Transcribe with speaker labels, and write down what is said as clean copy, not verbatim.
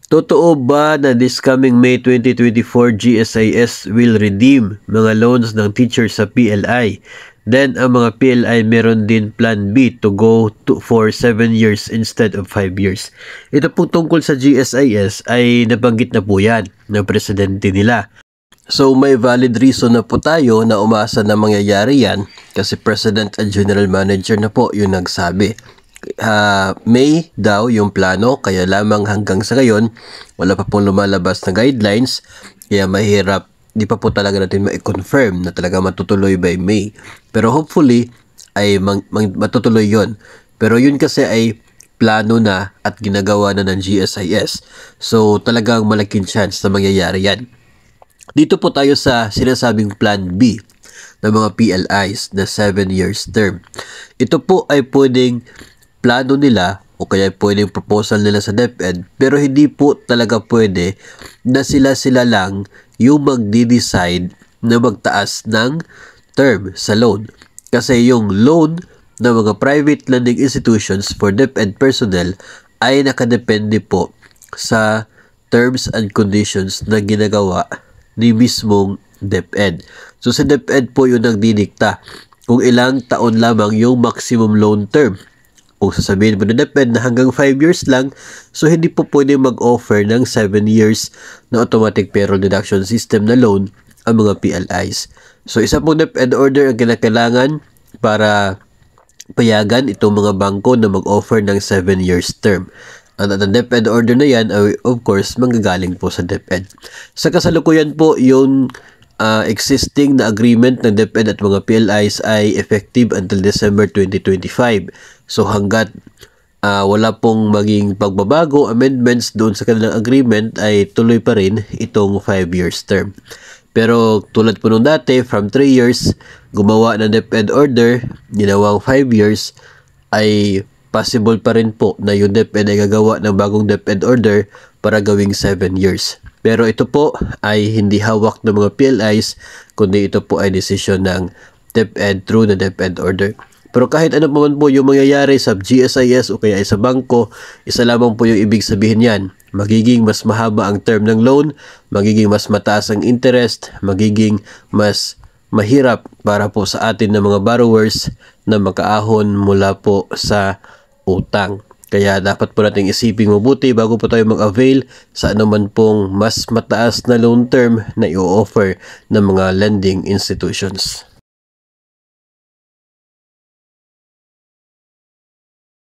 Speaker 1: Totoo ba na this coming May 2024 GSIS will redeem mga loans ng teachers sa PLI? Then ang mga PLI meron din plan B to go for 7 years instead of 5 years. Ito po tungkol sa GSIS ay nabanggit na po yan ng presidente nila. So may valid reason na po tayo na umasa na mangyayari yan kasi President at General Manager na po yung nagsabi. May daw yung plano, kaya lamang hanggang sa ngayon wala pa pong lumalabas na guidelines, kaya mahirap, di pa po talaga natin ma-confirm na talaga matutuloy by May, pero hopefully ay matutuloy yon. Pero yun kasi ay plano na at ginagawa na ng GSIS, so talagang malaking chance na mangyayari yan. Dito po tayo sa sinasabing plan B ng mga PLIs na 7 years term. Ito po ay pwedeng plano nila o kaya pwedeng proposal nila sa DepEd, pero hindi po talaga pwede na sila lang yung magdi-decide na magtaas ng term sa loan. Kasi yung loan ng mga private lending institutions for DepEd personnel ay nakadepende po sa terms and conditions na ginagawa ni mismong DepEd. So sa DepEd po yung nagdidikta kung ilang taon lamang yung maximum loan term. Kung sasabihin mo na DepEd na hanggang 5 years lang, so hindi po pwede mag-offer ng 7 years na automatic payroll deduction system na loan ang mga PLIs. So isa pong DepEd order ang kinakailangan para payagan itong mga bangko na mag-offer ng 7 years term. Ang DepEd order na yan ay of course manggagaling po sa DepEd. Sa kasalukuyan po yung existing na agreement ng DepEd at mga PLIs ay effective until December 2025. So hanggat wala pong maging pagbabago, amendments doon sa kanilang agreement ay tuloy pa rin itong 5 years term. Pero tulad po nung dati, from 3 years, gumawa ng DepEd order, ginawang 5 years, ay possible pa rin po na yung DepEd ay gagawa ng bagong DepEd order para gawing 7 years. Pero ito po ay hindi hawak ng mga PLIs, kundi ito po ay desisyon ng DepEd through the DepEd order. Pero kahit ano pa man po yung mangyayari sa GSIS o kaya sa bangko, isa lamang po yung ibig sabihin yan. Magiging mas mahaba ang term ng loan, magiging mas mataas ang interest, magiging mas mahirap para po sa atin ng mga borrowers na makaahon mula po sa utang. Kaya dapat po natin isiping mabuti bago po tayo mag-avail sa anuman pong mas mataas na loan term na i-offer ng mga lending institutions.